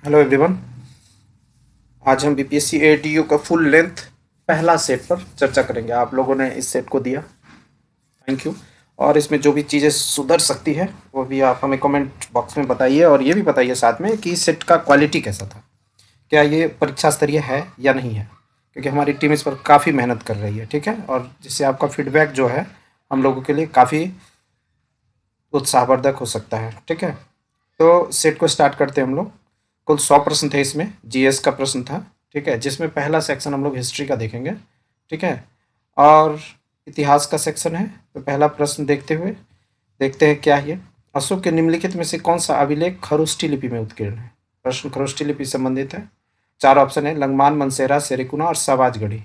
Hello everyone. आज हम BPSC एडीयू का फुल लेंथ पहला सेट पर चर्चा करेंगे। आप लोगों ने इस सेट को दिया, थैंक यू। और इसमें जो भी चीज़ें सुधर सकती है वो भी आप हमें कमेंट बॉक्स में बताइए, और ये भी बताइए साथ में कि इस सेट का क्वालिटी कैसा था, क्या ये परीक्षा स्तरीय है या नहीं है, क्योंकि हमारी टीम इस पर काफ़ी मेहनत कर रही है, ठीक है। और जिससे आपका फीडबैक जो है हम लोगों के लिए काफ़ी उत्साहवर्धक हो सकता है, ठीक है। तो सेट को स्टार्ट करते हैं हम लोग। कुल 100 प्रश्न थे, इसमें जीएस का प्रश्न था, ठीक है, जिसमें पहला सेक्शन हम लोग हिस्ट्री का देखेंगे, ठीक है, और इतिहास का सेक्शन है। तो पहला प्रश्न देखते हुए देखते हैं क्या ये, अशोक के निम्नलिखित में से कौन सा अभिलेख खरोष्ठी लिपि में उत्कीर्ण है। प्रश्न खरोष्ठी लिपि से संबंधित है। 4 ऑप्शन है, लंगमान, मनसेरा, सेरिकुना और सवाजगढ़ी।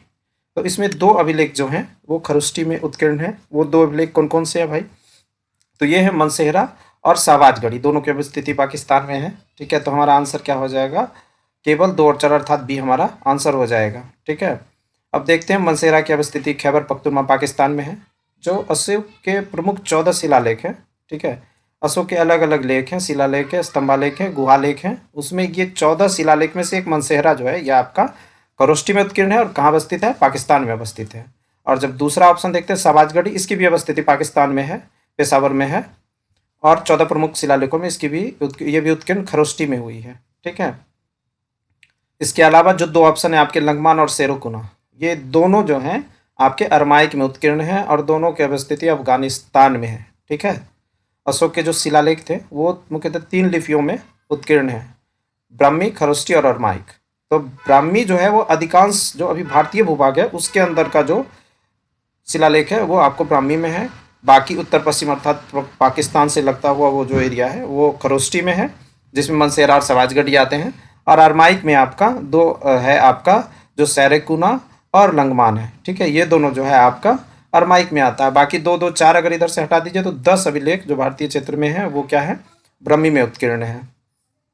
तो इसमें 2 अभिलेख जो हैं वो खरोष्ठी में उत्कीर्ण है। वो 2 अभिलेख कौन कौन से हैं भाई? तो ये है मनसेहरा और सावाजगढ़ी, दोनों की स्थिति पाकिस्तान में है, ठीक है। तो हमारा आंसर क्या हो जाएगा? केवल 2 और 4 अर्थात बी हमारा आंसर हो जाएगा, ठीक है। अब देखते हैं मनसेहरा की अवस्थिति खैबर पख्तूनख्वा पाकिस्तान में है। जो अशोक के प्रमुख 14 शिलालेख हैं, ठीक है, अशोक के अलग अलग लेख हैं, शिलालेख है, स्तंभालेख है, गुहालेख हैं, उसमें ये 14 शिलालेख में से एक मनसेहरा जो है यह आपका खरोष्ठी में उत्कीर्ण है। और कहाँ अवस्थित है? पाकिस्तान में अवस्थित है। और जब दूसरा ऑप्शन देखते हैं सवाजगढ़ी, इसकी भी अवस्थिति पाकिस्तान में है, पेशावर में है, और 14 प्रमुख शिलालेखों में इसकी भी ये भी उत्कीर्ण खरोष्ठी में हुई है, ठीक है। इसके अलावा जो 2 ऑप्शन है आपके लंगमान और सेरोकुना, ये दोनों जो हैं आपके अरमाइक में उत्कीर्ण हैं, और दोनों की अवस्थिति अफगानिस्तान में है, ठीक है। अशोक के जो शिलालेख थे वो मुख्यतः 3 लिपियों में उत्कीर्ण है, ब्राह्मी, खरोष्ठी और अरमाइक। तो ब्राह्मी जो है वो अधिकांश जो अभी भारतीय भूभाग है उसके अंदर का जो शिलालेख है वो आपको ब्राह्मी में है। बाकी उत्तर पश्चिम अर्थात पाकिस्तान से लगता हुआ वो जो एरिया है वो खरोष्ठी में है, जिसमें मनसेरा और सवाजगढ़ी आते हैं। और अरमाइक में आपका 2 है, आपका जो सैरेकुना और लंगमान है, ठीक है। ये दोनों जो है आपका अरमाइक में आता है। बाकी 2 2 4 अगर इधर से हटा दीजिए तो 10 अभिलेख जो भारतीय क्षेत्र में है वो क्या है? ब्रह्मी में उत्कीर्ण है।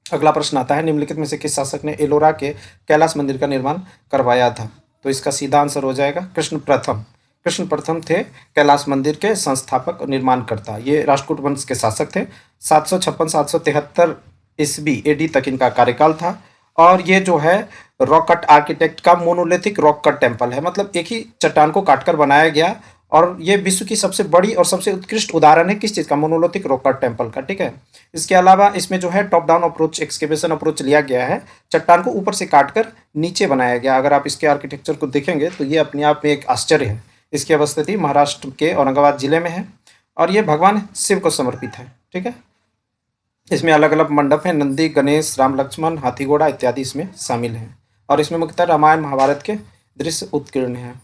अगला प्रश्न आता है, निम्नलिखित में से किस शासक ने एलोरा के कैलाश मंदिर का निर्माण करवाया था? तो इसका सीधा आंसर हो जाएगा कृष्ण प्रथम। कृष्ण प्रथम थे कैलाश मंदिर के संस्थापक और निर्माणकर्ता। ये राष्ट्रकूट वंश के शासक थे। 756-773 ईस्वी एडी तक इनका कार्यकाल था। और ये जो है रॉक कट आर्किटेक्ट का मोनोलिथिक रॉक कट टेम्पल है, मतलब एक ही चट्टान को काटकर बनाया गया। और ये विश्व की सबसे बड़ी और सबसे उत्कृष्ट उदाहरण है किस चीज़ का? मोनोलिथिक रॉक कट टेम्पल का, ठीक है। इसके अलावा इसमें जो है top down approach, excavation approach लिया गया है। चट्टान को ऊपर से काटकर नीचे बनाया गया। अगर आप इसके आर्किटेक्चर को देखेंगे तो ये अपने आप में एक आश्चर्य है। इसकी अवस्थिति महाराष्ट्र के औरंगाबाद जिले में है, और ये भगवान शिव को समर्पित है, ठीक है। इसमें अलग अलग मंडप हैं, नंदी, गणेश, राम लक्ष्मण, हाथी घोड़ा इत्यादि इसमें शामिल हैं। और इसमें मुख्यतः रामायण महाभारत के दृश्य उत्कीर्ण हैं।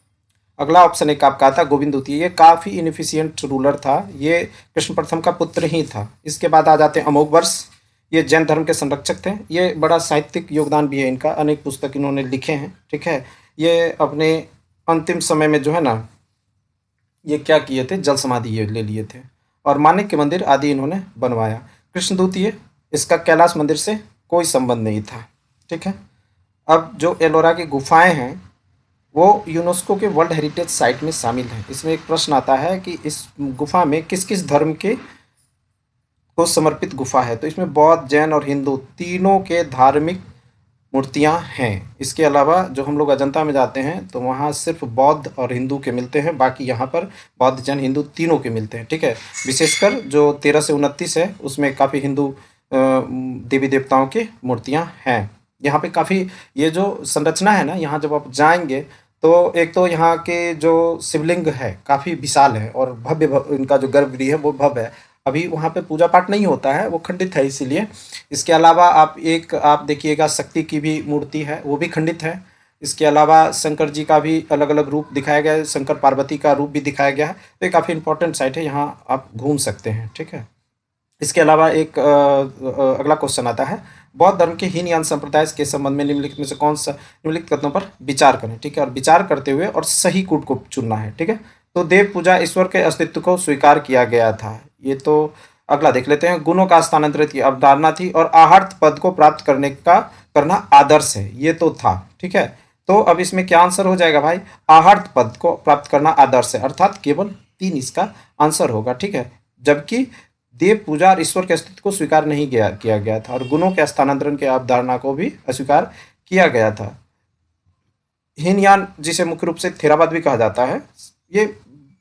अगला ऑप्शन एक आपका आता गोविंद द्वितीय। ये काफ़ी इनफिशियंट रूलर था, ये कृष्ण प्रथम का पुत्र ही था। इसके बाद आ जाते हैं अमोघ वर्ष। ये जैन धर्म के संरक्षक थे। ये बड़ा साहित्यिक योगदान भी है इनका, अनेक पुस्तक इन्होंने लिखे हैं, ठीक है। ये अपने अंतिम समय में जो है ना, ये क्या किए थे? जल समाधि ये ले लिए थे, और माणिक्य मंदिर आदि इन्होंने बनवाया। कृष्ण द्वितीय, इसका कैलाश मंदिर से कोई संबंध नहीं था, ठीक है। अब जो एलोरा की गुफाएं हैं वो यूनेस्को के वर्ल्ड हेरिटेज साइट में शामिल है। इसमें एक प्रश्न आता है कि इस गुफा में किस किस धर्म के को समर्पित गुफा है? तो इसमें बौद्ध, जैन और हिंदू तीनों के धार्मिक मूर्तियां हैं। इसके अलावा जो हम लोग अजंता में जाते हैं तो वहाँ सिर्फ बौद्ध और हिंदू के मिलते हैं, बाकी यहाँ पर बौद्ध, जैन, हिंदू तीनों के मिलते हैं, ठीक है। विशेषकर जो 13 से 29 है उसमें काफ़ी हिंदू देवी देवताओं की मूर्तियाँ हैं। यहाँ पे काफ़ी ये जो संरचना है ना, यहाँ जब आप जाएंगे तो एक तो यहाँ के जो शिवलिंग है काफ़ी विशाल है, और इनका जो गर्भगृह है वो भव्य है। अभी वहाँ पे पूजा पाठ नहीं होता है, वो खंडित है इसीलिए। इसके अलावा आप देखिएगा शक्ति की भी मूर्ति है, वो भी खंडित है। इसके अलावा शंकर जी का भी अलग अलग रूप दिखाया गया है, शंकर पार्वती का रूप भी दिखाया गया है। तो ये काफ़ी इंपॉर्टेंट साइट है, यहाँ आप घूम सकते हैं, ठीक है। इसके अलावा एक अगला क्वेश्चन आता है, बौद्ध धर्म के हीनयान संप्रदाय के संबंध में निम्नलिखित में से कौन सा निम्नलिखित कथनों पर विचार करें, ठीक है। और विचार करते हुए और सही कूट को चुनना है, ठीक है। तो देव पूजा ईश्वर के अस्तित्व को स्वीकार किया गया था, ये तो। अगला देख लेते हैं, गुणों का स्थानांतरित की अवधारणा थी, और आहर्त पद को प्राप्त करना आदर्श है, ये तो था, ठीक है। तो अब इसमें क्या आंसर हो जाएगा भाई? आहर्त पद को प्राप्त करना आदर्श है, अर्थात केवल 3 इसका आंसर होगा, ठीक है। जबकि देव पूजा और ईश्वर के अस्तित्व को स्वीकार नहीं किया गया था, और गुणों के स्थानांतरण की अवधारणा को भी अस्वीकार किया गया था। हीनयान, जिसे मुख्य रूप से थेरावाद भी कहा जाता है, ये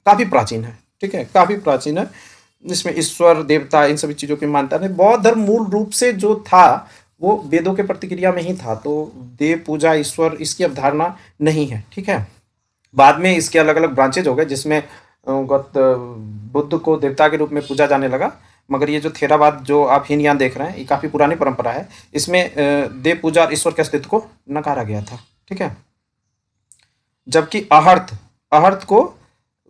काफ़ी प्राचीन है, ठीक है, काफ़ी प्राचीन है। जिसमें ईश्वर देवता इन सभी चीज़ों की मान्यता है। बौद्ध धर्म मूल रूप से जो था वो वेदों के प्रतिक्रिया में ही था, तो देव पूजा ईश्वर इसकी अवधारणा नहीं है, ठीक है। बाद में इसके अलग अलग ब्रांचेज हो गए, जिसमें बुद्ध को देवता के रूप में पूजा जाने लगा। मगर ये जो थेरावाद जो आप हीनयान देख रहे हैं, ये काफ़ी पुरानी परंपरा है। इसमें देव पूजा और ईश्वर के अस्तित्व को नकारा गया था, ठीक है। जबकि अहर्त अहर्त को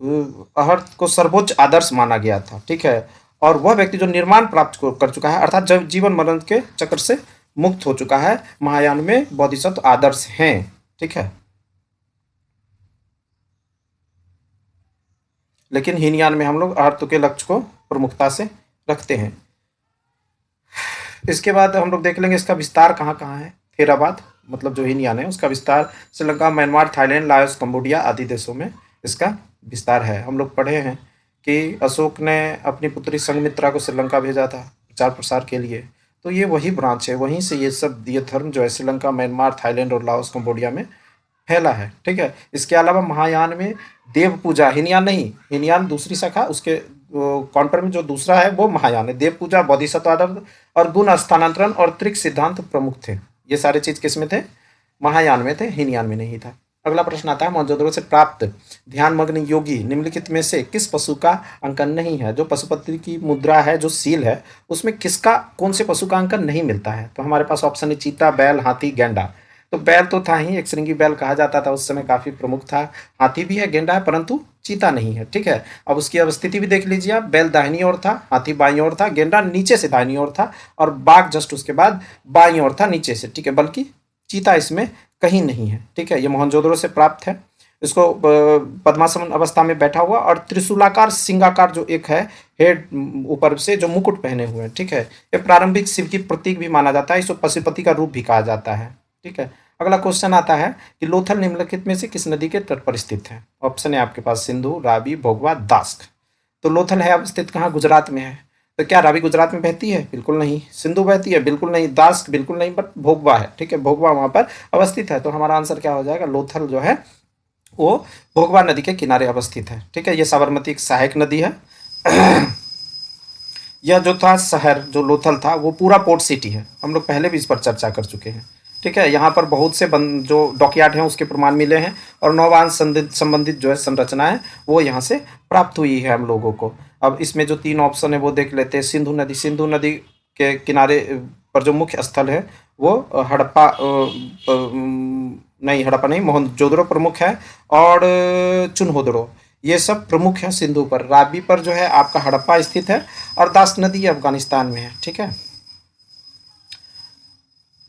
अहर्त को सर्वोच्च आदर्श माना गया था, ठीक है। और वह व्यक्ति जो निर्माण प्राप्त कर चुका है, अर्थात जब जीवन मरण के चक्र से मुक्त हो चुका है, महायान में बोधिसत्व आदर्श हैं, ठीक है। लेकिन हीनयान में हम लोग अहर्त के लक्ष्य को प्रमुखता से रखते हैं। इसके बाद हम लोग देख लेंगे इसका विस्तार कहाँ कहाँ है। थेरावाद मतलब जो हीनयान है उसका विस्तार Sri Lanka, Myanmar, Thailand, Laos, Cambodia आदि देशों में इसका विस्तार है। हम लोग पढ़े हैं कि अशोक ने अपनी पुत्री संघमित्रा को श्रीलंका भेजा था प्रचार प्रसार के लिए, तो ये वही ब्रांच है, वहीं से ये धर्म जो है श्रीलंका, म्यांमार, थाईलैंड और लाओस, कंबोडिया में फैला है, ठीक है। इसके अलावा महायान में देव पूजा, हीनयान नहीं, हीनयान दूसरी शाखा, उसके काउंटर में जो दूसरा है वो महायान है। देव पूजा, बोधिसत्व आदर्श और गुण स्थानांतरण और त्रिक सिद्धांत प्रमुख थे। ये सारे चीज किस में थे? महायान में थे, हीनयान में नहीं था। अगला प्रश्न आता है, मोहनजोदड़ो से प्राप्त ध्यान मग्न योगी निम्नलिखित में से किस पशु का अंकन नहीं है? जो पशुपति की मुद्रा है, जो सील है, उसमें किसका, कौन से पशु का अंकन नहीं मिलता है? तो हमारे पास ऑप्शन है चीता, बैल, हाथी, गेंडा। तो बैल तो था ही, एक श्रृंगी बैल कहा जाता था, उस समय काफी प्रमुख था। हाथी भी है, गेंडा है, परंतु चीता नहीं है, ठीक है। अब उसकी अवस्थिति भी देख लीजिए आप, बैल दाहिनी ओर था, हाथी बाईं ओर था, गेंडा नीचे से दाहिनी ओर था, और बाघ जस्ट उसके बाद बाईं ओर था नीचे से, ठीक है। बल्कि चीता इसमें कहीं नहीं है, ठीक है। ये मोहनजोदड़ो से प्राप्त है। इसको पद्मासन अवस्था में बैठा हुआ और त्रिशूलाकार सिंगाकार जो एक है हेड ऊपर से जो मुकुट पहने हुए हैं, ठीक है। ये प्रारंभिक शिव की प्रतीक भी माना जाता है, इसको पशुपति का रूप भी कहा जाता है, ठीक है। अगला क्वेश्चन आता है कि लोथल निम्नलिखित में से किस नदी के तट पर स्थित है? ऑप्शन है आपके पास सिंधु, रावी, भोगवा, दास्क। तो लोथल है अवस्थित कहाँ? गुजरात में है। तो क्या रावी गुजरात में बहती है? बिल्कुल नहीं। सिंधु बहती है? बिल्कुल नहीं। दास्क बिल्कुल नहीं, बट भोगवा है, ठीक है। भोगवा वहां पर अवस्थित है। तो हमारा आंसर क्या हो जाएगा? लोथल जो है वो भोगवा नदी के किनारे अवस्थित है, ठीक है। ये साबरमती एक सहायक नदी है। यह जो था शहर जो लोथल था वो पूरा पोर्ट सिटी है, हम लोग पहले भी इस पर चर्चा कर चुके हैं, ठीक है। यहाँ पर बहुत से जो डॉकयार्ड हैं उसके प्रमाण मिले हैं, और नौवान संबंधित जो है संरचनाएं वो यहाँ से प्राप्त हुई है हम लोगों को। अब इसमें जो 3 ऑप्शन है वो देख लेते हैं। सिंधु नदी, सिंधु नदी के किनारे पर जो मुख्य स्थल है वो हड़प्पा नहीं, हड़प्पा नहीं, मोहनजोदड़ो प्रमुख है, और चुनहोदड़ो, ये सब प्रमुख हैं सिंधु पर। रावी पर जो है आपका हड़प्पा स्थित है, और दास नदी अफगानिस्तान में है, ठीक है।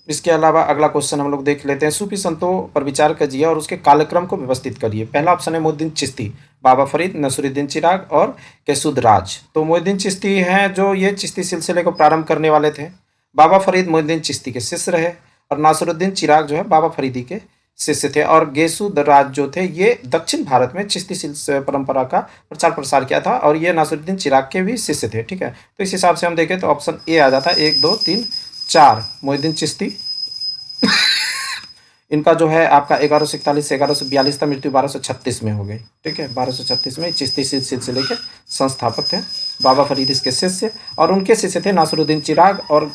इसके अलावा अगला क्वेश्चन हम लोग देख लेते हैं। सूफी संतों पर विचार कीजिए और उसके कालक्रम को व्यवस्थित करिए। पहला ऑप्शन है मोइनुद्दीन चिश्ती, बाबा फरीद, नसरुद्दीन चिराग और केसुदराज। तो मोइनुद्दीन चिश्ती हैं जो ये चिश्ती सिलसिले को प्रारंभ करने वाले थे। बाबा फरीद मोइनुद्दीन चिश्ती के शिष्य रहे, और नासरुद्दीन चिराग जो है बाबा फरीदी के शिष्य थे, और गेसुदराज जो थे ये दक्षिण भारत में चिश्ती परंपरा का प्रचार प्रसार किया था, और ये नासरुद्दीन चिराग के भी शिष्य थे, ठीक है। तो इस हिसाब से हम देखें तो ऑप्शन ए आ जाता है। 1 2 3 4 मोइनुद्दीन चिश्ती। इनका जो है आपका 1141 से 1142 तक, मृत्यु 1236 में हो गई, ठीक है। 1236 में चिश्ती सिलसिले के संस्थापक थे बाबा फरीद इसके शिष्य, और उनके शिष्य थे नासरुद्दीन चिराग, और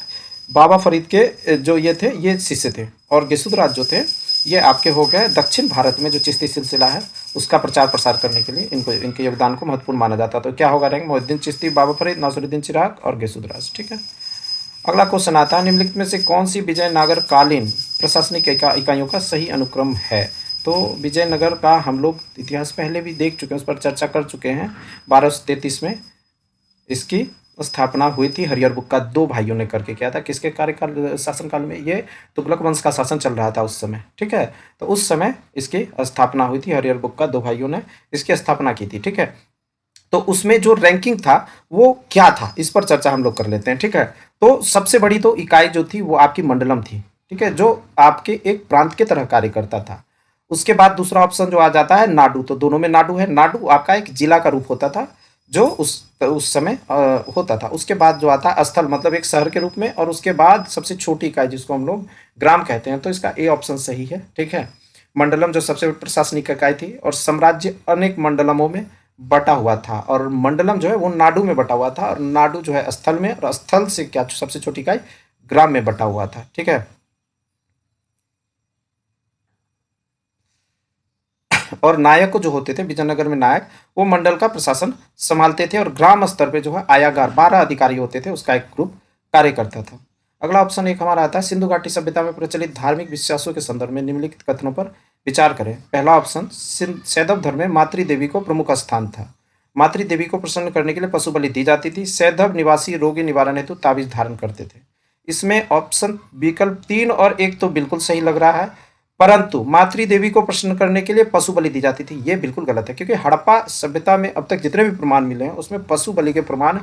बाबा फरीद के जो ये थे ये शिष्य थे, और गेसुदराज जो थे ये आपके हो गए दक्षिण भारत में जो चिश्ती सिलसिला है उसका प्रचार प्रसार करने के लिए इनके योगदान को महत्वपूर्ण माना जाता। तो क्या होगा रैंक? मोइनुद्दीन चिश्ती, बाबा फरीद, नासरुद्दीन चिराग और गेसुदराज, ठीक है। अगला क्वेश्चन आता है, निम्नलिखित में से कौन सी विजयनगर कालीन प्रशासनिक इकाइयों का सही अनुक्रम है? तो विजयनगर का हम लोग इतिहास पहले भी देख चुके हैं, उस पर चर्चा कर चुके हैं। 1233 में इसकी स्थापना हुई थी, हरिहर बुक्का 2 भाइयों ने करके किया था। किसके कार्यकाल शासनकाल में? ये तुगलक वंश का शासन चल रहा था उस समय, ठीक है। तो उस समय इसकी स्थापना हुई थी, हरिहर बुक्का 2 भाइयों ने इसकी स्थापना की थी, ठीक है। तो उसमें जो रैंकिंग था वो क्या था, इस पर चर्चा हम लोग कर लेते हैं, ठीक है। तो सबसे बड़ी तो इकाई जो थी वो आपकी मंडलम थी, ठीक है, जो आपके एक प्रांत के तरह कार्य करता था। उसके बाद दूसरा ऑप्शन जो आ जाता है नाडु। तो दोनों में नाडु है। नाडु आपका एक जिला का रूप होता था, जो उस समय होता था। उसके बाद जो आता है स्थल, मतलब एक शहर के रूप में, और उसके बाद सबसे छोटी इकाई जिसको हम लोग ग्राम कहते हैं। तो इसका ए ऑप्शन सही है, ठीक है। मंडलम जो सबसे बड़ी प्रशासनिक इकाई थी, और साम्राज्य अनेक मंडलमों में बटा हुआ था, और मंडलम जो है वो नाडु में बटा हुआ था, और नाडु जो है स्थल में, और स्थल से क्या सबसे छोटी इकाई ग्राम में बटा हुआ था, ठीक है। और नायक जो होते थे विजयनगर में, नायक वो मंडल का प्रशासन संभालते थे, और ग्राम स्तर पे जो है आयागार 12 अधिकारी होते थे, उसका एक ग्रुप कार्य करता था। अगला ऑप्शन एक हमारा आता है, सिंधु घाटी सभ्यता में प्रचलित धार्मिक विश्वासों के संदर्भ में निम्नलिखित कथनों पर विचार करें। पहला ऑप्शन, सैंधव धर्म में मातृ देवी को प्रमुख स्थान था। मातृ देवी को प्रसन्न करने के लिए पशु बलि दी जाती थी। सैंधव निवासी रोगी निवारण हेतु ताबीज धारण करते थे। इसमें ऑप्शन विकल्प 3 और 1 तो बिल्कुल सही लग रहा है, परंतु मातृ देवी को प्रसन्न करने के लिए पशु बलि दी जाती थी, ये बिल्कुल गलत है, क्योंकि हड़प्पा सभ्यता में अब तक जितने भी प्रमाण मिले हैं उसमें पशु बलि के प्रमाण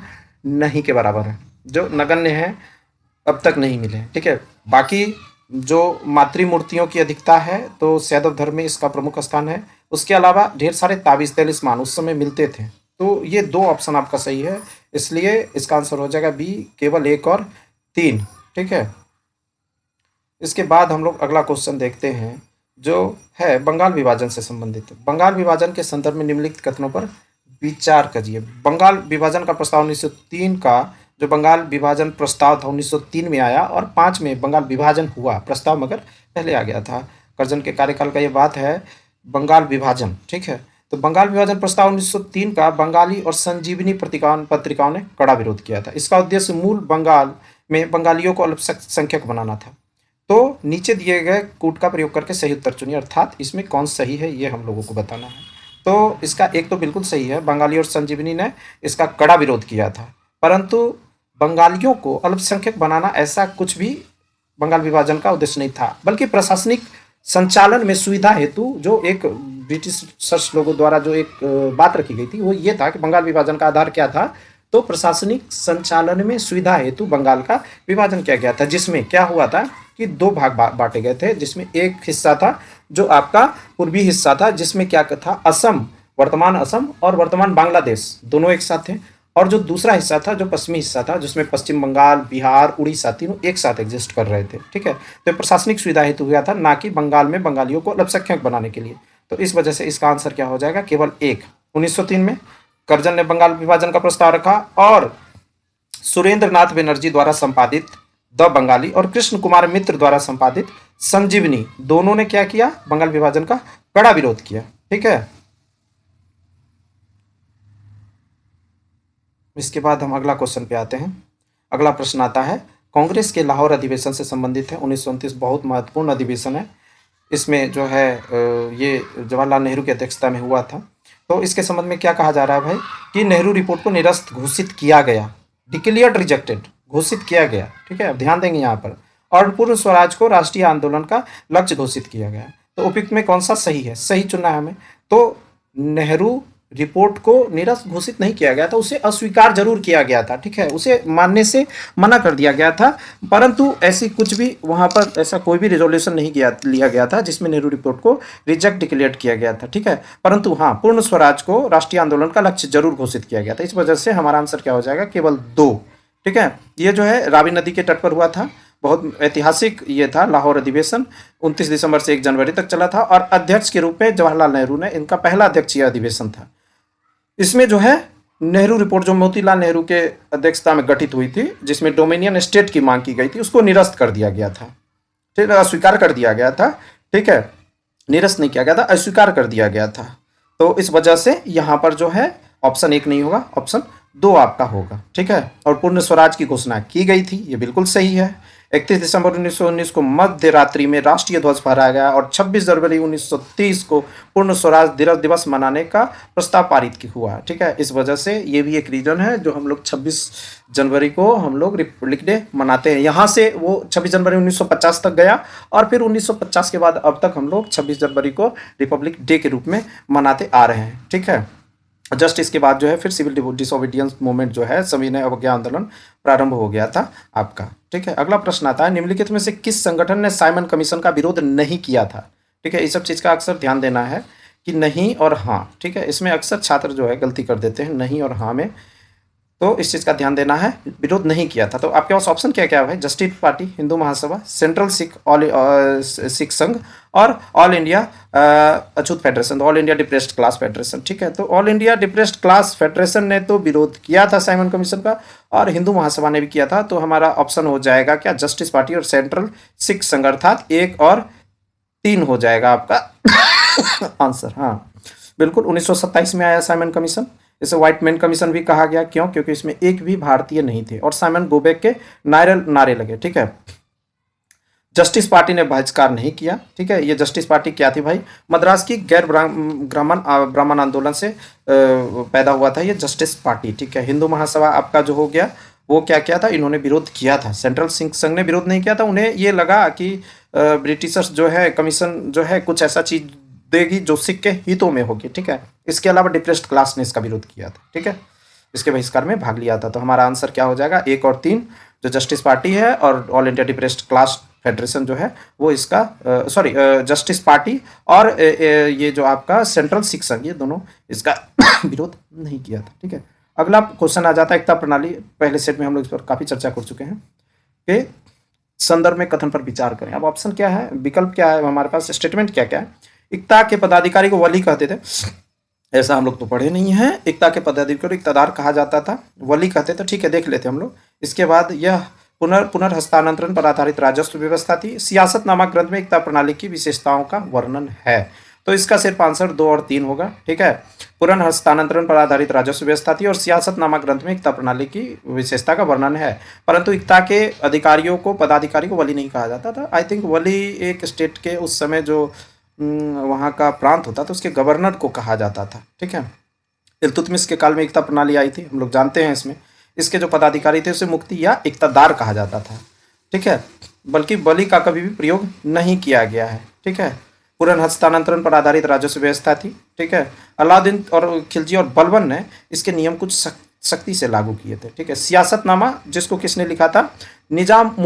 नहीं के बराबर है, जो नगण्य है, अब तक नहीं मिले, ठीक है। बाकी जो मातृ मूर्तियों की अधिकता है तो सैंधव धर्म में इसका प्रमुख स्थान है। उसके अलावा ढेर सारे ताबीज तलिस्मान उस समय मिलते थे। तो ये 2 ऑप्शन आपका सही है, इसलिए इसका आंसर हो जाएगा बी, केवल 1 और 3, ठीक है। इसके बाद हम लोग अगला क्वेश्चन देखते हैं, जो है बंगाल विभाजन से संबंधित। बंगाल विभाजन के संदर्भ में निम्नलिखित कथनों पर विचार करिए। बंगाल विभाजन का प्रस्ताव 1903 का, जो बंगाल विभाजन प्रस्ताव था 1903 में आया, और 5 में बंगाल विभाजन हुआ, प्रस्ताव मगर पहले आ गया था। कर्जन के कार्यकाल का ये बात है, बंगाल विभाजन, ठीक है। तो बंगाल विभाजन प्रस्ताव 1903 का बंगाली और संजीवनी पत्रिकाओं ने कड़ा विरोध किया था। इसका उद्देश्य मूल बंगाल में बंगालियों को अल्पसंख्यक बनाना था। तो नीचे दिए गए कूट का प्रयोग करके सही उत्तर चुनिए, अर्थात इसमें कौन सही है ये हम लोगों को बताना है। तो इसका एक तो बिल्कुल सही है, बंगाली और संजीवनी ने इसका कड़ा विरोध किया था, परंतु बंगालियों को अल्पसंख्यक बनाना ऐसा कुछ भी बंगाल विभाजन का उद्देश्य नहीं था, बल्कि प्रशासनिक संचालन में सुविधा हेतु जो एक ब्रिटिश लोगों द्वारा जो एक बात रखी गई थी वो ये था कि बंगाल विभाजन का आधार क्या था, तो प्रशासनिक संचालन में सुविधा हेतु बंगाल का विभाजन किया गया था, जिसमें क्या हुआ था कि 2 भाग बांटे गए थे, जिसमें एक हिस्सा था जो आपका पूर्वी हिस्सा था, जिसमें क्या था, असम, वर्तमान असम और वर्तमान बांग्लादेश दोनों एक साथ थे, और जो दूसरा हिस्सा था जो पश्चिमी हिस्सा था, जिसमें पश्चिम बंगाल, बिहार, उड़ीसा तीनों एक साथ एग्जिस्ट कर रहे थे, ठीक है। तो प्रशासनिक सुविधा हेतु हुआ था, ना कि बंगाल में बंगालियों को अल्पसंख्यक बनाने के लिए। तो इस वजह से इसका आंसर क्या हो जाएगा, केवल 1। 1903 में कर्जन ने बंगाल विभाजन का प्रस्ताव रखा, और सुरेंद्र नाथ बनर्जी द्वारा संपादित द बंगाली और कृष्ण कुमार मित्र द्वारा संपादित संजीवनी, दोनों ने क्या किया, बंगाल विभाजन का कड़ा विरोध किया, ठीक है। इसके बाद हम अगला क्वेश्चन पे आते हैं। अगला प्रश्न आता है, कांग्रेस के लाहौर अधिवेशन से संबंधित है। 1929 बहुत महत्वपूर्ण अधिवेशन है। इसमें जो है ये जवाहरलाल नेहरू की अध्यक्षता में हुआ था। तो इसके संबंध में क्या कहा जा रहा है भाई, कि नेहरू रिपोर्ट को निरस्त घोषित किया गया, डिक्लेयर्ड रिजेक्टेड, घोषित किया गया, ठीक है। अब ध्यान देंगे यहाँ पर, और पूर्ण स्वराज को राष्ट्रीय आंदोलन का लक्ष्य घोषित किया गया। तो उपयुक्त में कौन सा सही है, सही चुनना है हमें। तो नेहरू रिपोर्ट को निरस्त घोषित नहीं किया गया था, उसे अस्वीकार जरूर किया गया था, ठीक है, उसे मानने से मना कर दिया गया था, परंतु ऐसी कुछ भी वहां पर ऐसा कोई भी रिजोल्यूशन नहीं लिया गया था जिसमें नेहरू रिपोर्ट को रिजेक्ट डिक्लेयर किया गया था, ठीक है। परंतु हाँ, पूर्ण स्वराज को राष्ट्रीय आंदोलन का लक्ष्य जरूर घोषित किया गया था। इस वजह से हमारा आंसर क्या हो जाएगा, केवल 2, ठीक है। ये जो है रावी नदी के तट पर हुआ था, बहुत ऐतिहासिक ये था लाहौर अधिवेशन। 29 दिसंबर से 1 जनवरी तक चला था, और अध्यक्ष के रूप में जवाहरलाल नेहरू ने, इनका पहला अध्यक्षीय अधिवेशन था। इसमें जो है नेहरू रिपोर्ट जो मोतीलाल नेहरू के अध्यक्षता में गठित हुई थी, जिसमें डोमिनियन स्टेट की मांग की गई थी, उसको निरस्त कर दिया गया था, ठीक है, अस्वीकार कर दिया गया था, ठीक है। निरस्त नहीं किया गया था, अस्वीकार कर दिया गया था। तो इस वजह से यहाँ पर जो है ऑप्शन 1 नहीं होगा, ऑप्शन 2 आपका होगा, ठीक है। और पूर्ण स्वराज की घोषणा की गई थी, ये बिल्कुल सही है। 31 दिसंबर 1919 को मध्य रात्रि में राष्ट्रीय ध्वज फहराया गया, और 26 जनवरी 1930 को पूर्ण स्वराज दिवस मनाने का प्रस्ताव पारित हुआ, ठीक है। इस वजह से ये भी एक रीजन है जो हम लोग 26 जनवरी को हम लोग रिपब्लिक डे मनाते हैं। यहाँ से वो 26 जनवरी 1950 तक गया, और फिर 1950 के बाद अब तक हम लोग 26 जनवरी को रिपब्लिक डे के रूप में मनाते आ रहे हैं, ठीक है। जस्ट इसके बाद जो है फिर सिविल डिसोबीडियंस मूवमेंट जो है, सविनय अवज्ञा आंदोलन प्रारंभ हो गया था आपका, ठीक है। अगला प्रश्न आता है, निम्नलिखित में से किस संगठन ने साइमन कमीशन का विरोध नहीं किया था, ठीक है। इस सब चीज़ का अक्सर ध्यान देना है कि नहीं और हाँ, ठीक है। इसमें अक्सर छात्र जो है गलती कर देते हैं नहीं और हाँ में, तो इस चीज़ का ध्यान देना है। विरोध नहीं किया था, तो आपके पास ऑप्शन क्या क्या है? Justice party, Hindu Mahasabha, central Sikh Sikh संघ और ऑल इंडिया अछूत federation, all India depressed class federation, ठीक है। तो all India depressed class federation ने तो विरोध किया था साइमन कमीशन का, और हिंदू महासभा ने भी किया था। तो हमारा ऑप्शन हो जाएगा क्या? जस्टिस पार्टी और सेंट्रल सिख संघ, अर्थात 1 और 3 हो जाएगा आपका आंसर। हाँ बिल्कुल, 1927 में आया साइमन कमीशन। इसे व्हाइट मैन कमीशन भी कहा गया, क्यों? क्योंकि इसमें एक भी भारतीय नहीं थे, और साइमन गोबेक के नारे लगे, ठीक है। जस्टिस पार्टी ने बहिष्कार नहीं किया, ठीक है। ये जस्टिस पार्टी क्या थी भाई? मद्रास की गैर ब्राह्मण आंदोलन से पैदा हुआ था ये जस्टिस पार्टी, ठीक है। हिंदू महासभा आपका जो हो गया, वो क्या किया था? इन्होंने विरोध किया था। सेंट्रल सिख संघ ने विरोध नहीं किया था, उन्हें ये लगा कि ब्रिटिशर्स जो है, कमीशन जो है कुछ ऐसा चीज देगी जो सिख के हितों में होगी, ठीक है। इसके अलावा डिप्रेस्ड क्लास ने इसका विरोध किया था, ठीक है, इसके बहिष्कार में भाग लिया था। तो हमारा आंसर क्या हो जाएगा? 1 और 3, जो जस्टिस पार्टी है और all India depressed class federation जो है वो इसका सॉरी जस्टिस पार्टी और ये जो आपका सेंट्रल सिख संघ, ये दोनों इसका विरोध नहीं किया था, ठीक है। अगला क्वेश्चन आ जाता है एकता प्रणाली। पहले सेट में हम लोग इस पर काफी चर्चा कर चुके हैं कि संदर्भ में कथन पर विचार करें। अब ऑप्शन क्या है, विकल्प क्या है हमारे पास, स्टेटमेंट क्या क्या है? एकता के पदाधिकारी को वली कहते थे, ऐसा हम लोग तो पढ़े नहीं हैं। एकता के पदाधिकारी को इक्तादार कहा जाता था, वली कहते थे, ठीक है, देख लेते हम लोग। इसके बाद यह पुनर्हस्तांतरण पर आधारित राजस्व व्यवस्था थी। सियासत नामक ग्रंथ में एकता प्रणाली की विशेषताओं का वर्णन है। तो इसका सिर्फ आंसर 2 और 3 होगा, ठीक है। पुनर्हस्तांतरण पर आधारित राजस्व व्यवस्था थी और सियासत नामक ग्रंथ में एकता प्रणाली की विशेषता का वर्णन है। परंतु एकता के अधिकारियों को, पदाधिकारी को वली नहीं कहा जाता था। आई थिंक वली एक स्टेट के उस समय जो वहाँ का प्रांत होता था उसके गवर्नर को कहा जाता था, ठीक है। इल्तुतमिश के काल में एकता प्रणाली आई थी, हम लोग जानते हैं। इसमें इसके जो पदाधिकारी थे उसे मुफ्ती या इक्तादार कहा जाता था, ठीक है। बल्कि बलि का कभी भी प्रयोग नहीं किया गया है, ठीक है। पुनः हस्तांतरण पर आधारित राजस्व व्यवस्था थी, ठीक है। अलाउद्दीन और खिलजी और बलबन ने इसके नियम कुछ सख्ती से लागू किए थे, ठीक है। सियासतनामा जिसको किसने लिखा था? निजामुल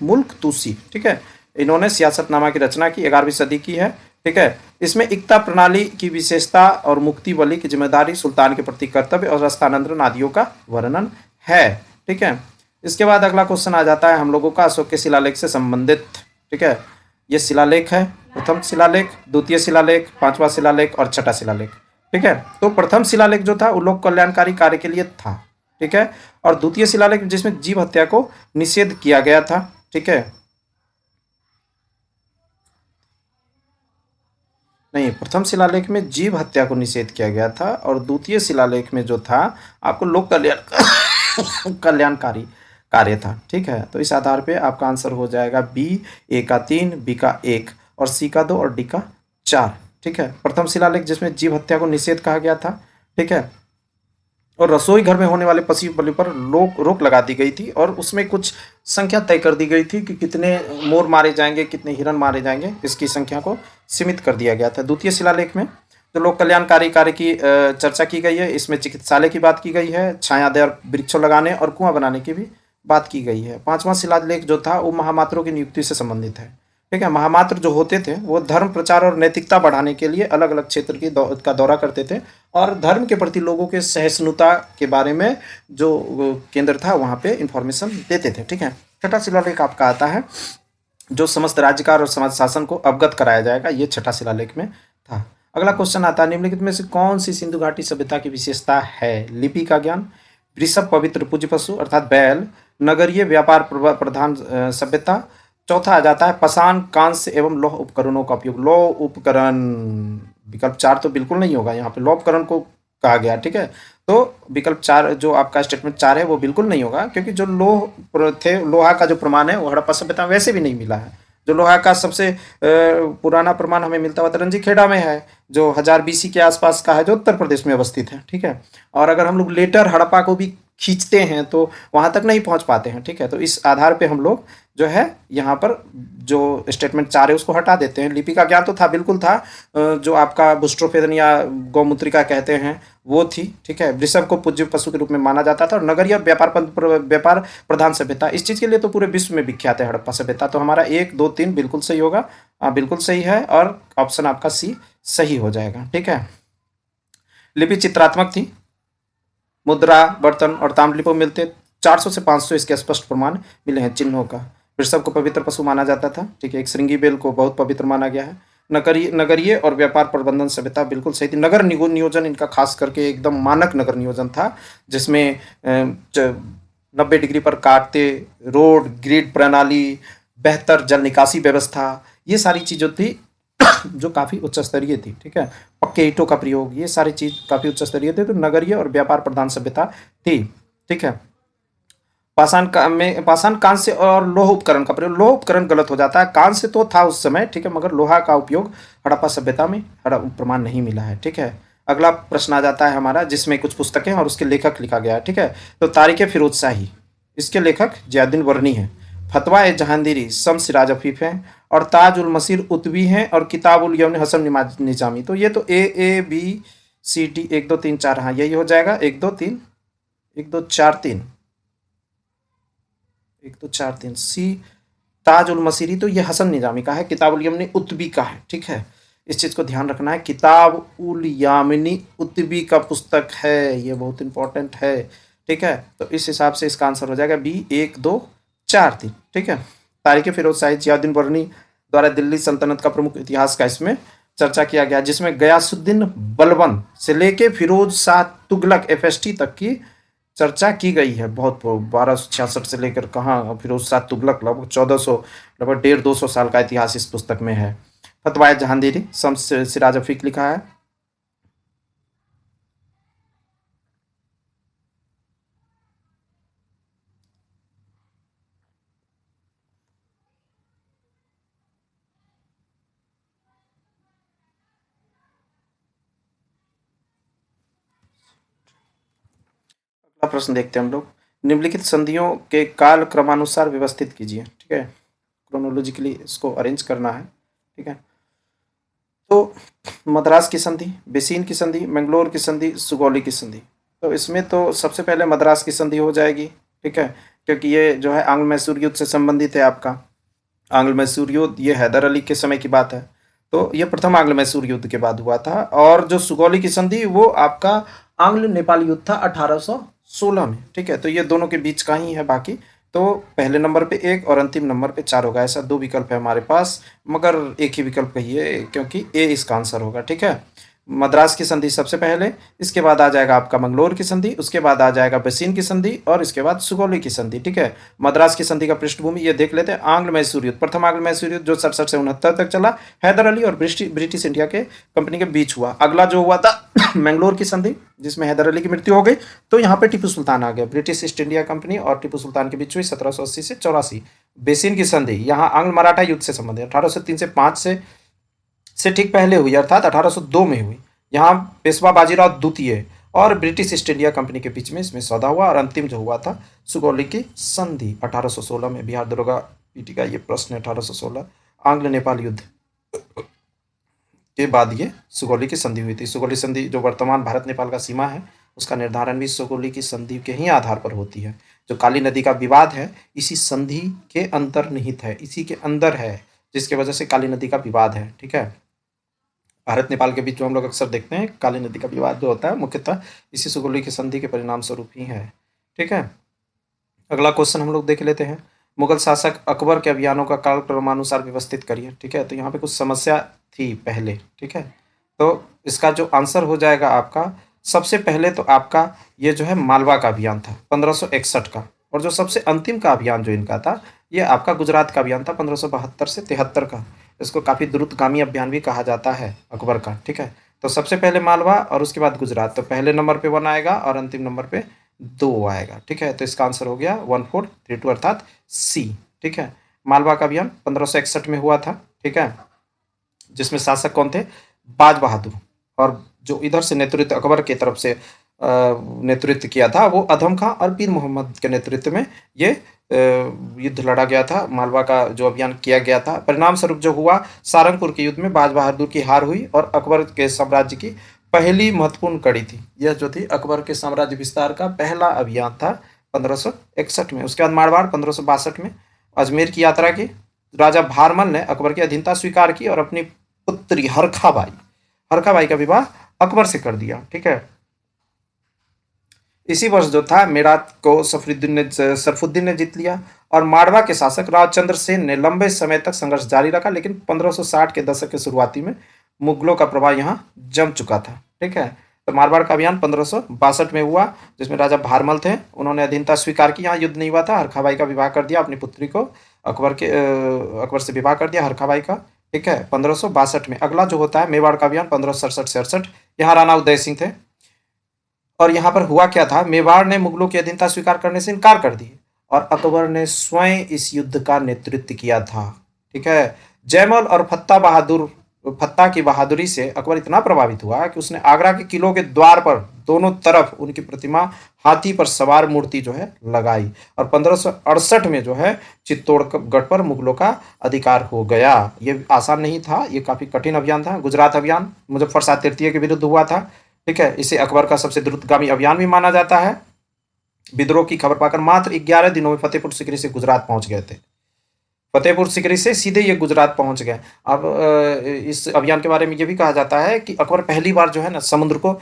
मुल्क तूसी, ठीक है। इन्होंने सियासतनामा की रचना की, 11वीं सदी की है, ठीक है। इसमें एकता प्रणाली की विशेषता और मुक्ति बलि की जिम्मेदारी, सुल्तान के प्रति कर्तव्य और हस्तांतरण आदियों का वर्णन है, ठीक है। इसके बाद अगला क्वेश्चन आ जाता है हम लोगों का अशोक के शिलालेख से संबंधित, ठीक है। ये शिलालेख है, प्रथम शिलालेख, द्वितीय शिलालेख, 5वां शिलालेख और 6ठा शिलालेख, ठीक है। तो प्रथम शिलालेख जो था वो लोक कल्याणकारी कार्य के लिए था, ठीक है। और द्वितीय शिलालेख जिसमें जीव हत्या को निषेध किया गया था, ठीक है। नहीं, प्रथम शिलालेख में जीव हत्या को निषेध किया गया था, और द्वितीय शिलालेख में जो था आपको लोक कल्याणकारी कार्य था, ठीक है। तो इस आधार पे आपका आंसर हो जाएगा बी, ए का 3, बी का 1 और सी का 2 और डी का 4, ठीक है। प्रथम शिलालेख जिसमें जीव हत्या को निषेध कहा गया था, ठीक है। और रसोई घर में होने वाले पशु बलि पर रोक लगा दी गई थी, और उसमें कुछ संख्या तय कर दी गई थी कि कितने मोर मारे जाएंगे, कितने हिरण मारे जाएंगे, इसकी संख्या को सीमित कर दिया गया था। द्वितीय शिलालेख में तो लोक कल्याणकारी कार्य की चर्चा की गई है। इसमें चिकित्सालय की बात की गई है, छायादार वृक्षों लगाने और कुआं बनाने की भी बात की गई है। 5वां शिलालेख जो था वो महामात्रों की नियुक्ति से संबंधित है, ठीक है। महामात्र जो होते थे वो धर्म प्रचार और नैतिकता बढ़ाने के लिए अलग अलग क्षेत्र का दौरा करते थे, और धर्म के प्रति लोगों के सहिष्णुता के बारे में जो केंद्र था वहाँ पे इंफॉर्मेशन देते थे, ठीक है। 6ठा शिलालेख आपका आता है जो समस्त राज्यकार और समाज शासन को अवगत कराया जाएगा, ये 6ठा शिलालेख में था। अगला क्वेश्चन आता है, निम्नलिखित में से कौन सी सिंधु घाटी सभ्यता की विशेषता है? लिपि का ज्ञान, वृषभ पवित्र पूज्य पशु अर्थात बैल, नगरीय व्यापार प्रधान सभ्यता। चौथा आ जाता है पाषाण, कांस्य एवं लौह उपकरणों का उपयोग। लौह उपकरण विकल्प 4 तो बिल्कुल नहीं होगा, यहाँ पे लौह उपकरण को कहा गया, ठीक है। तो विकल्प 4 जो आपका स्टेटमेंट 4 है वो बिल्कुल नहीं होगा, क्योंकि जो लोहा का जो प्रमाण है वो हड़प्पा सभ्यता वैसे भी नहीं मिला है। जो लोहा का सबसे पुराना प्रमाण हमें मिलता हुआ तरंजी खेड़ा में है, जो 1000 BC के आसपास का है, जो उत्तर प्रदेश में अवस्थित है, ठीक है। और अगर हम लोग लेटर हड़प्पा को भी खींचते हैं तो वहां तक नहीं पहुंच पाते हैं, ठीक है। तो इस आधार पे हम लोग जो है यहाँ पर जो स्टेटमेंट 4 है उसको हटा देते हैं। लिपि का ज्ञान तो था, बिल्कुल था, जो आपका बुस्ट्रोफेदन या गौमूत्रिका कहते हैं वो थी, ठीक है। वृषभ को पूज्य पशु के रूप में माना जाता था, और नगरीय व्यापार प्रधान सभ्यता, इस चीज़ के लिए तो पूरे विश्व में विख्यात है हड़प्पा सभ्यता। तो हमारा 1, 2, 3 बिल्कुल सही होगा, बिल्कुल सही है और ऑप्शन आपका सी सही हो जाएगा। ठीक है। लिपि चित्रात्मक थी। मुद्रा, बर्तन और ताम्रलिपि मिलते 400 से 500 इसके स्पष्ट प्रमाण मिले हैं चिन्हों का। वृषभ को पवित्र पशु माना जाता था। ठीक है। एक श्रृंगी बेल को बहुत पवित्र माना गया है। नगरीय और व्यापार प्रबंधन सभ्यता बिल्कुल सही थी। नगर नियोजन इनका खास करके एकदम मानक नगर नियोजन था, जिसमें 90 डिग्री पर काटते रोड, ग्रिड प्रणाली, बेहतर जल निकासी व्यवस्था, ये सारी चीज़ें थी जो काफ़ी उच्च स्तरीय थी। ठीक है। पक्के ईंटों का प्रयोग, ये सारी चीज़ काफ़ी उच्च स्तरीय थे। तो नगरीय और व्यापार प्रधान सभ्यता थी। ठीक है। पाषाण, कांस्य और लोह उपकरण का प्रयोग। लोह उपकरण गलत हो जाता है, कांस्य तो था उस समय, ठीक है, मगर लोहा का उपयोग हड़प्पा सभ्यता में प्रमाण नहीं मिला है। ठीक है। अगला प्रश्न आ जाता है हमारा, जिसमें कुछ पुस्तकें और उसके लेखक लिखा गया है। ठीक है। तो तारिक फिरोज शाही, इसके लेखक जियाउद्दीन वर्नी है। फतवा ए जहांगीरी शम्स सिराज अफीफ हैं, और ताज उल मसीर उतवी हैं, और किताब उल यमन हसन निजामी। तो ये तो ए बी सी डी 1 2 3 4, हाँ यही हो जाएगा। 1 2 3 1 2 4 3 1 2 4 3 सी ताज उल मसीरी, तो ये हसन निजामी का है। किताब उल यमनी उतबी का है। ठीक है। इस चीज़ को ध्यान रखना है, किताब उल यामिनी उतबी का पुस्तक है, ये बहुत इंपॉर्टेंट है। ठीक है। तो इस हिसाब से इसका आंसर हो जाएगा बी 1 2 4 3। ठीक है। तारिक फिरोज शाही जियाउद्दीन वर्नी द्वारा दिल्ली सल्तनत का प्रमुख इतिहास का इसमें चर्चा किया गया, जिसमें गयासुद्दीन बलबन से लेके फिरोज शाह तुगलक FST तक की चर्चा की गई है। बहुत 1266 से लेकर कहाँ फिरोज शाह तुगलक लगभग 1400, लगभग 150-200 साल का इतिहास इस पुस्तक में है। फतवाए जहांगीरी शम्स सिराज अफीक लिखा है। अगला प्रश्न देखते हैं हम लोग। निम्नलिखित संधियों के काल क्रमानुसार व्यवस्थित कीजिए। ठीक है। क्रोनोलॉजिकली इसको अरेंज करना है। ठीक है। तो मद्रास की संधि, बेसिन की संधि, मैंगलोर की संधि, सुगौली की संधि। तो इसमें तो सबसे पहले मद्रास की संधि हो जाएगी। ठीक है। क्योंकि ये जो है आंग्ल मैसूर युद्ध से संबंधित है आपका। आंग्ल मैसूर युद्ध ये हैदर अली के समय की बात है। तो ये प्रथम आंग्ल मैसूर युद्ध के बाद हुआ था। और जो सुगौली की संधि वो आपका आंग्ल नेपाल युद्ध था 1816 में। ठीक है। तो ये दोनों के बीच का ही है बाकी। तो पहले नंबर पे 1 और अंतिम नंबर पे 4 होगा। ऐसा 2 विकल्प है हमारे पास, मगर एक ही विकल्प कहिए क्योंकि ए इसका आंसर होगा। ठीक है। मद्रास की संधि सबसे पहले, इसके बाद आ जाएगा आपका मंगलोर की संधि, उसके बाद आ जाएगा बेसिन की संधि, और इसके बाद सुगौली की संधि। ठीक है। मद्रास की संधि का पृष्ठभूमि ये देख लेते हैं। आंग्ल मैसूर युद्ध, प्रथम आंग्ल मैसूर युद्ध जो 67 से 69 तक चला, हैदर अली और ब्रिटिश इंडिया के कंपनी के बीच हुआ। अगला जो हुआ था मैंगलोर की संधि, जिसमें हैदर अली की मृत्यु हो गई। तो यहाँ पे टीपू सुल्तान आ गया। ब्रिटिश ईस्ट इंडिया कंपनी और टीपू सुल्तान के बीच हुई 1780 से 84। बेसिन की संधि यहाँ आंग्ल मराठा युद्ध से संबंधित 1803 से 5 से ठीक पहले हुई, अर्थात 1802 में हुई। यहाँ पेशवा बाजीराव द्वितीय और ब्रिटिश ईस्ट इंडिया कंपनी के बीच में इसमें सौदा हुआ। और अंतिम जो हुआ था सुगौली की संधि 1816 में। बिहार दरोगा पीटी का ये प्रश्न है। 1816 आंग्ल नेपाल युद्ध के बाद ये सुगौली की संधि हुई थी। सुगौली संधि जो वर्तमान भारत नेपाल का सीमा है, उसका निर्धारण भी सुगौली की संधि के ही आधार पर होती है। जो काली नदी का विवाद है इसी संधि के अंतर्निहित है, इसी के अंदर है, जिसकी वजह से काली नदी का विवाद है। ठीक है। भारत नेपाल के बीच जो हम लोग अक्सर देखते हैं काली नदी का विवाद जो होता है, मुख्यतः इसी सुगौली की संधि के परिणाम स्वरूप ही है। ठीक है। अगला क्वेश्चन हम लोग देख लेते हैं। मुगल शासक अकबर के अभियानों का काल क्रमानुसार व्यवस्थित करिए। ठीक है। तो यहाँ पे कुछ समस्या थी पहले। ठीक है। तो इसका जो आंसर हो जाएगा आपका, सबसे पहले तो आपका ये जो है मालवा का अभियान था 1561 का, और जो सबसे अंतिम का अभियान जो इनका था ये आपका गुजरात का अभियान था 1572 से 73 का। इसको काफ़ी द्रुतगामी अभियान भी कहा जाता है अकबर का। ठीक है। तो सबसे पहले मालवा और उसके बाद गुजरात। तो पहले नंबर पे 1 आएगा और अंतिम नंबर पे 2 आएगा। ठीक है। तो इसका आंसर हो गया 1432 अर्थात सी। ठीक है। मालवा का अभियान 1561 में हुआ था। ठीक है। जिसमें शासक कौन थे? बाज बहादुर। और जो इधर से नेतृत्व अकबर की तरफ से नेतृत्व किया था वो अधम खां और पीर मोहम्मद के नेतृत्व में ये युद्ध लड़ा गया था। मालवा का जो अभियान किया गया था, परिणाम स्वरूप जो हुआ, सारंगपुर के युद्ध में बाज बहादुर की हार हुई और अकबर के साम्राज्य की पहली महत्वपूर्ण कड़ी थी। यह जो थी अकबर के साम्राज्य विस्तार का पहला अभियान था 1561 में। उसके बाद मारवाड़ 1562 में, अजमेर की यात्रा की, राजा भारमल ने अकबर की अधीनता स्वीकार की और अपनी पुत्री हरखाबाई का विवाह अकबर से कर दिया। ठीक है, इसी वर्ष जो था मेरठ को सरफुद्दीन ने जीत लिया और मारवा के शासक राजचंद्र सेन ने लंबे समय तक संघर्ष जारी रखा, लेकिन 1560 के दशक के शुरुआती में मुगलों का प्रभाव यहाँ जम चुका था। ठीक है, तो मारवाड़ का अभियान 1562 में हुआ, जिसमें राजा भारमल थे, उन्होंने अधीनता स्वीकार की, यहाँ युद्ध नहीं हुआ था, हरखाबाई का विवाह कर दिया, अपनी पुत्री को अकबर से विवाह कर दिया हरखाबाई का। ठीक है, 1562 में। अगला जो होता है मेवाड़ का अभियान 1567 से 68, यहाँ राणा उदय सिंह थे। और यहाँ पर हुआ क्या था, मेवाड़ ने मुगलों की अधीनता स्वीकार करने से इनकार कर दी और अकबर ने स्वयं इस युद्ध का नेतृत्व किया था। ठीक है, जयमल और फत्ता की बहादुरी से अकबर इतना प्रभावित हुआ कि उसने आगरा के किलों के द्वार पर दोनों तरफ उनकी प्रतिमा हाथी पर सवार मूर्ति जो है लगाई और 1568 में जो है चित्तौड़गढ़ पर मुगलों का अधिकार हो गया। ये आसान नहीं था, ये काफी कठिन अभियान था। गुजरात अभियान मुजफ्फर शाह तृतीय के विरुद्ध हुआ था। ठीक है, इसे अकबर का सबसे द्रुतगामी अभियान भी माना जाता है। विद्रोह की खबर पाकर मात्र 11 दिनों में फतेहपुर सीकरी से गुजरात पहुंच गए थे। फतेहपुर सीकरी से सीधे ये गुजरात पहुंच गए। अब इस अभियान के बारे में ये भी कहा जाता है कि अकबर पहली बार जो है ना समुद्र को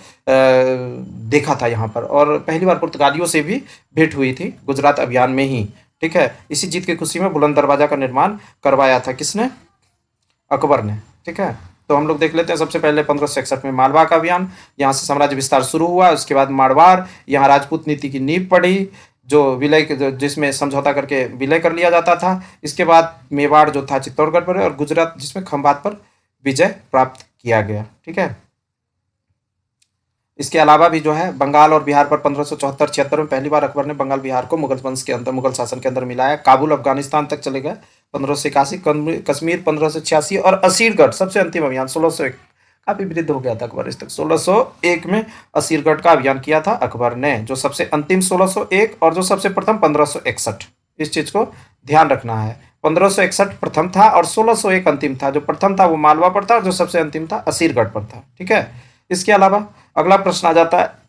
देखा था यहाँ पर, और पहली बार पुर्तगालियों से भी भेंट हुई थी गुजरात अभियान में ही। ठीक है, इसी जीत की खुशी में बुलंद दरवाजा का निर्माण करवाया था किसने, अकबर ने। ठीक है, तो हम लोग देख लेते हैं सबसे पहले 1561 में मालवा का अभियान, यहाँ से साम्राज्य विस्तार शुरू हुआ। उसके बाद मारवाड़, यहाँ राजपूत नीति की नींव पड़ी, जो विलय जिसमें समझौता करके विलय कर लिया जाता था। इसके बाद मेवाड़ जो था चित्तौड़गढ़ पर, और गुजरात जिसमें खंभात पर विजय प्राप्त किया गया। ठीक है, इसके अलावा भी जो है बंगाल और बिहार पर 1574-76 में पहली बार अकबर ने बंगाल बिहार को मुगल वंश के अंदर, मुगल शासन के अंदर मिलाया। काबुल अफगानिस्तान तक चले गए 1581, कश्मीर 1586 और असीरगढ़ सबसे अंतिम अभियान 1601, काफी वृद्ध हो गया था अकबर इस तक। 1601 में असीरगढ़ का अभियान किया था अकबर ने, जो सबसे अंतिम 1601 और जो सबसे प्रथम 1561। इस चीज को ध्यान रखना है, 1561 प्रथम था और 1601 अंतिम था। जो प्रथम था वो मालवा पर था और जो सबसे अंतिम था असीरगढ़ पर था। ठीक है, इसके अलावा अगला प्रश्न आ जाता है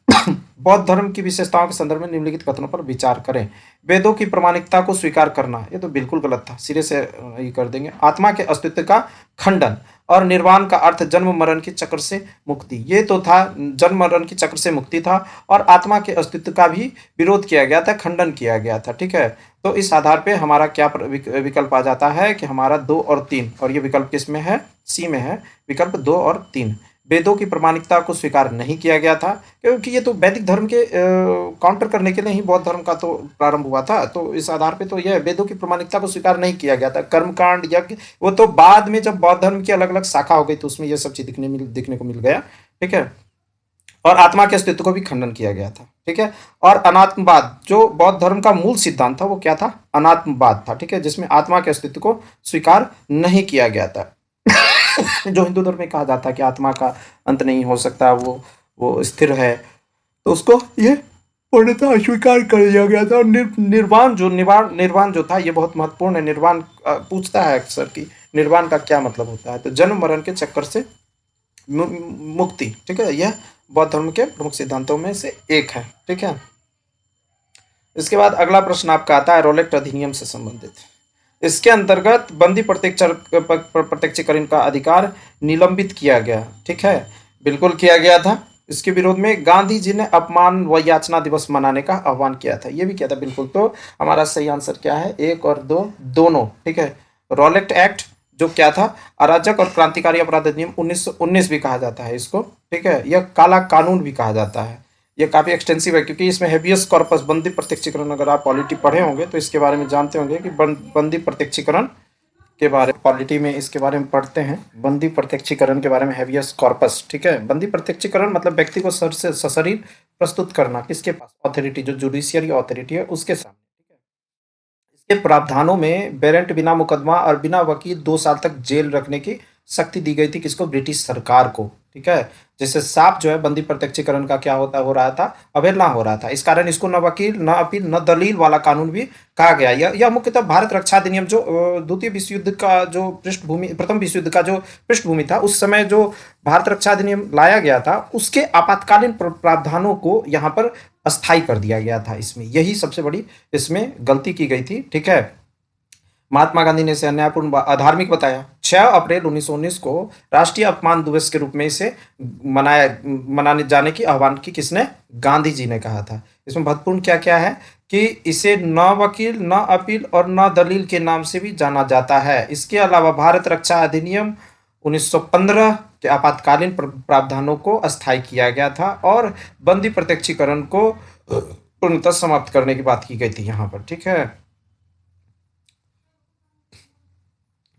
बौद्ध धर्म की विशेषताओं के संदर्भ में निम्नलिखित कथनों पर विचार करें। वेदों की प्रामाणिकता को स्वीकार करना, ये तो बिल्कुल गलत था, सिरे से ये कर देंगे। आत्मा के अस्तित्व का खंडन और निर्वाण का अर्थ जन्म मरण के चक्र से मुक्ति, ये तो था, जन्म मरण के चक्र से मुक्ति था और आत्मा के अस्तित्व का भी विरोध किया गया था, खंडन किया गया था। ठीक है, तो इस आधार पे हमारा क्या विकल्प आ जाता है कि हमारा 2 और 3, और ये विकल्प किस में है, सी में है, विकल्प 2 और 3। वेदों की प्रामाणिकता को स्वीकार नहीं किया गया था, क्योंकि ये तो वैदिक धर्म के काउंटर करने के लिए ही बौद्ध धर्म का तो प्रारंभ हुआ था। तो इस आधार पे तो यह वेदों की प्रामाणिकता को स्वीकार नहीं किया गया था। कर्मकांड, यज्ञ, वो तो बाद में जब बौद्ध धर्म की अलग अलग शाखा हो गई तो उसमें यह सब चीज दिखने को मिल गया। ठीक है, और आत्मा के अस्तित्व को भी खंडन किया गया था। ठीक है, और अनात्मवाद, जो बौद्ध धर्म का मूल सिद्धांत था वो क्या था, अनात्मवाद था। ठीक है, जिसमें आत्मा के अस्तित्व को स्वीकार नहीं किया गया था। जो हिंदू धर्म में कहा जाता है कि आत्मा का अंत नहीं हो सकता, वो स्थिर है, तो उसको ये पूर्णतः अस्वीकार कर दिया गया था। और निर्वाण जो था ये बहुत महत्वपूर्ण है। निर्वाण पूछता है अक्सर कि निर्वाण का क्या मतलब होता है, तो जन्म मरण के चक्कर से मुक्ति। ठीक है, यह बौद्ध धर्म के प्रमुख सिद्धांतों में से एक है। ठीक है, इसके बाद अगला प्रश्न आपका आता है रोलेक्ट अधिनियम से संबंधित। इसके अंतर्गत बंदी प्रत्यक्षीकरण का अधिकार निलंबित किया गया। ठीक है, बिल्कुल किया गया था। इसके विरोध में गांधी जी ने अपमान व याचना दिवस मनाने का आह्वान किया था, ये भी किया था बिल्कुल। तो हमारा सही आंसर क्या है, 1 और 2 दोनों। ठीक है, रोलेक्ट एक्ट जो क्या था, अराजक और क्रांतिकारी अपराध अधिनियम 1919 भी कहा जाता है इसको। ठीक है, यह काला कानून भी कहा जाता है। यह काफ़ी एक्सटेंसिव है क्योंकि इसमें हेबियस कॉर्पस, बंदी प्रत्यक्षीकरण, अगर आप पॉलिटी पढ़े होंगे तो इसके बारे में जानते होंगे कि बंदी प्रत्यक्षीकरण के बारे में पॉलिटी में इसके बारे में पढ़ते हैं, बंदी प्रत्यक्षीकरण के बारे में, हेबियस कॉर्पस। ठीक है, बंदी प्रत्यक्षीकरण मतलब व्यक्ति को सर से सशरीर प्रस्तुत करना, किसके पास, अथॉरिटी, जो जुडिशियरी अथॉरिटी है उसके सामने। ठीक है, इसके प्रावधानों में वारंट बिना मुकदमा और बिना वकील 2 साल तक जेल रखने की शक्ति दी गई थी, किसको, ब्रिटिश सरकार को। ठीक है, जैसे साफ जो है बंदी प्रत्यक्षीकरण का क्या हो रहा था, अवहेलना हो रहा था। इस कारण इसको न वकील, न अपील, न दलील वाला कानून भी कहा गया। यह मुख्यतः भारत रक्षा अधिनियम, जो द्वितीय विश्व युद्ध का जो पृष्ठभूमि, प्रथम विश्व युद्ध का जो पृष्ठभूमि था, उस समय जो भारत रक्षा अधिनियम लाया गया था उसके आपातकालीन प्रावधानों को यहाँ पर अस्थायी कर दिया गया था। इसमें यही सबसे बड़ी इसमें गलती की गई थी। ठीक है, महात्मा गांधी ने इसे अन्यायपूर्ण अधार्मिक बताया। 6 अप्रैल 1919 को राष्ट्रीय अपमान दिवस के रूप में इसे मनाने जाने की आह्वान की किसने? गांधी जी ने कहा था। इसमें महत्वपूर्ण क्या क्या है कि इसे न वकील, न अपील और न दलील के नाम से भी जाना जाता है। इसके अलावा भारत रक्षा अधिनियम 1915 के आपातकालीन प्रावधानों को अस्थायी किया गया था और बंदी प्रत्यक्षीकरण को पूर्णतः समाप्त करने की बात की गई थी यहाँ पर। ठीक है,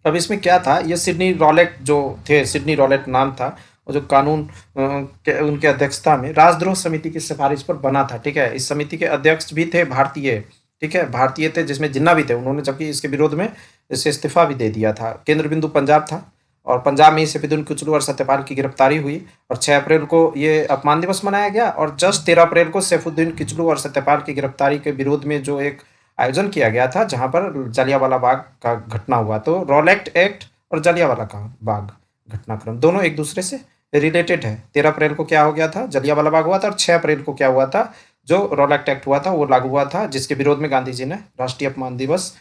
अब इसमें क्या था, ये सिडनी रॉलेट जो थे, सिडनी रॉलेट नाम था, और जो कानून उनके अध्यक्षता में राजद्रोह समिति की सिफारिश पर बना था। ठीक है, इस समिति के अध्यक्ष भी थे भारतीय। ठीक है, भारतीय थे, जिसमें जिन्ना भी थे उन्होंने, जबकि इसके विरोध में इसे इस्तीफा भी दे दिया था। केंद्र बिंदु पंजाब था और पंजाब में ही सैफुद्दीन किचलू और सत्यपाल की गिरफ्तारी हुई और 6 अप्रैल को ये अपमान दिवस मनाया गया। और जस्ट 13 अप्रैल को सैफुद्दीन किचलू और सत्यपाल की गिरफ्तारी के विरोध में जो एक आयोजन किया गया था, जहां पर जलियांवाला बाग का घटना हुआ। तो रॉलेट एक्ट और जलियांवाला का बाग घटनाक्रम दोनों एक दूसरे से रिलेटेड है। 13 अप्रैल को क्या हो गया था? जलियांवाला बाग हुआ था। और 6 अप्रैल को क्या हुआ था? जो रॉलेट एक्ट हुआ था वो लागू हुआ था, जिसके विरोध में गांधी जी ने राष्ट्रीय अपमान दिवस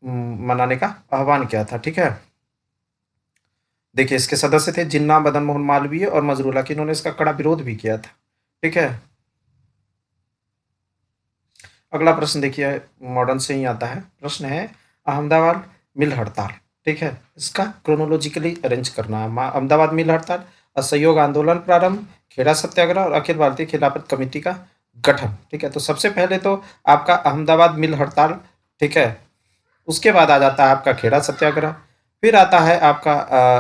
मनाने का आह्वान किया था। ठीक है, देखिए इसके सदस्य थे जिन्ना, मदन मोहन मालवीय और मजरूला की, इन्होंने इसका कड़ा विरोध भी किया था। ठीक है, अगला प्रश्न देखिए, मॉडर्न से ही आता है। प्रश्न है अहमदाबाद मिल हड़ताल। ठीक है, इसका क्रोनोलॉजिकली अरेंज करना है। अहमदाबाद मिल हड़ताल, असहयोग आंदोलन प्रारंभ, खेड़ा सत्याग्रह और अखिल भारतीय खिलाफत कमेटी का गठन। ठीक है, तो सबसे पहले तो आपका अहमदाबाद मिल हड़ताल। ठीक है, उसके बाद आ जाता है आपका खेड़ा सत्याग्रह, फिर आता है आपका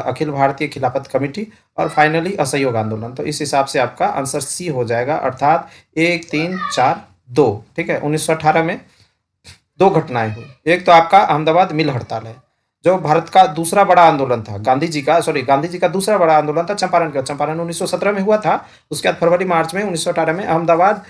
अखिल भारतीय खिलाफत कमेटी और फाइनली असहयोग आंदोलन। तो इस हिसाब से आपका आंसर सी हो जाएगा, अर्थात 1 3 4 2। ठीक है, 1918 में 2 घटनाएं हुई। एक तो आपका अहमदाबाद मिल हड़ताल है, जो भारत का दूसरा बड़ा आंदोलन था। गांधी जी का दूसरा बड़ा आंदोलन था चंपारण का। चंपारण 1917 में हुआ था। उसके बाद फरवरी मार्च में 1918 में अहमदाबाद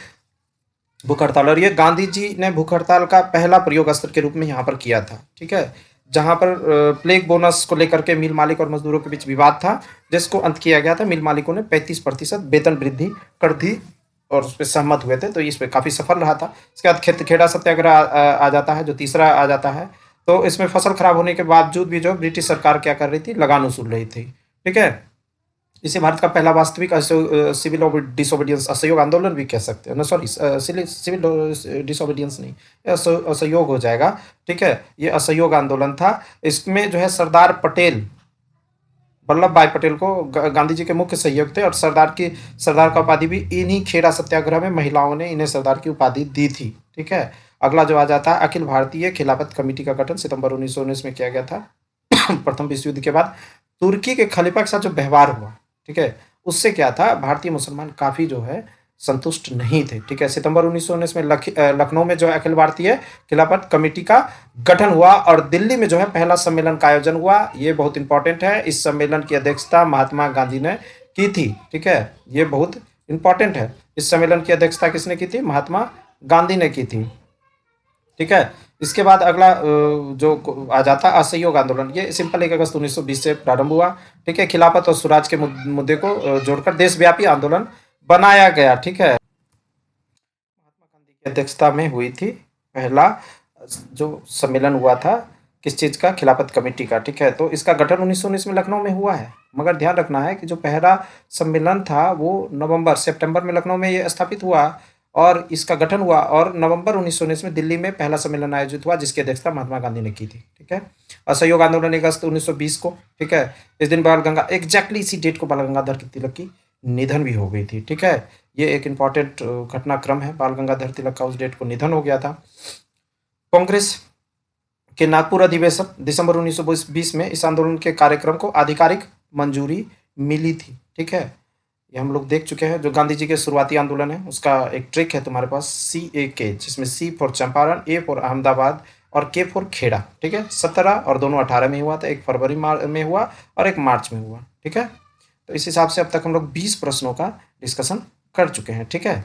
भूख हड़ताल, और ये गांधी जी ने भूख हड़ताल का पहला प्रयोग अस्त्र के रूप में यहाँ पर किया था। ठीक है, जहाँ पर प्लेग बोनस को लेकर के मिल मालिक और मजदूरों के बीच विवाद था, जिसको अंत किया गया था। मिल मालिकों ने 35% वेतन वृद्धि कर दी और उस पर सहमत हुए थे, तो इस पर काफ़ी सफल रहा था। इसके बाद खेड़ा सत्याग्रह आ जाता है, जो तीसरा आ जाता है। तो इसमें फसल खराब होने के बावजूद भी जो ब्रिटिश सरकार क्या कर रही थी, लगान वसूल रही थी। ठीक है, इसे भारत का पहला वास्तविक सिविल डिसोबीडियंस असहयोग आंदोलन भी कह सकते हैं। सॉरी, सिविल डिसोबीडियंस नहीं, असहयोग हो जाएगा। ठीक है, ये असहयोग आंदोलन था। इसमें जो है सरदार पटेल, वल्लभ भाई पटेल को गांधी जी के मुख्य सहयोग थे और सरदार का उपाधि भी इन्हीं खेड़ा सत्याग्रह में महिलाओं ने इन्हें सरदार की उपाधि दी थी। ठीक है, अगला जो आ जाता है अखिल भारतीय खिलाफत कमेटी का गठन सितंबर 1919 में किया गया था। प्रथम विश्व युद्ध के बाद तुर्की के खलीफा के साथ जो व्यवहार हुआ, ठीक है, उससे क्या था, भारतीय मुसलमान काफ़ी जो है संतुष्ट नहीं थे। ठीक है, सितंबर 1919 में लखनऊ में जो है अखिल भारतीय खिलाफत कमेटी का गठन हुआ और दिल्ली में जो है पहला सम्मेलन का आयोजन हुआ। ये बहुत इंपॉर्टेंट है। इस सम्मेलन की अध्यक्षता महात्मा गांधी ने की थी। ठीक है, ये बहुत इंपॉर्टेंट है। इस सम्मेलन की अध्यक्षता किसने की थी? महात्मा गांधी ने की थी। ठीक है, इसके बाद अगला जो आ जाता असहयोग आंदोलन, ये सिंपल 1 अगस्त 1920 से प्रारंभ हुआ। ठीक है, खिलाफत और स्वराज के मुद्दे को जोड़कर देशव्यापी आंदोलन बनाया गया। ठीक है, महात्मा गांधी की अध्यक्षता में हुई थी पहला जो सम्मेलन हुआ था, किस चीज़ का? खिलाफत कमेटी का। ठीक है, तो इसका गठन 1919 में लखनऊ में हुआ है, मगर ध्यान रखना है कि जो पहला सम्मेलन था वो सितंबर में लखनऊ में ये स्थापित हुआ और इसका गठन हुआ, और नवंबर 1919 में दिल्ली में पहला सम्मेलन आयोजित हुआ, जिसकी अध्यक्षता महात्मा गांधी ने की थी। ठीक है, असहयोग आंदोलन 1 अगस्त 1920 को। ठीक है, इस दिन एग्जैक्टली इसी डेट को बाल गंगाधर तिलक की निधन भी हो गई थी। ठीक है, ये एक इम्पॉर्टेंट घटनाक्रम है। बाल गंगाधर तिलक का उस डेट को निधन हो गया था। कांग्रेस के नागपुर अधिवेशन दिसंबर 1920 में इस आंदोलन के कार्यक्रम को आधिकारिक मंजूरी मिली थी। ठीक है, ये हम लोग देख चुके हैं। जो गांधी जी के शुरुआती आंदोलन है उसका एक ट्रिक है तुम्हारे पास, CAK, जिसमें C for Champaran, A for Ahmedabad और K फॉर खेड़ा। ठीक है, 17 और दोनों 18 में हुआ था, एक फरवरी में हुआ और एक मार्च में हुआ। ठीक है, तो इस हिसाब से अब तक हम लोग 20 प्रश्नों का डिस्कशन कर चुके हैं। ठीक है।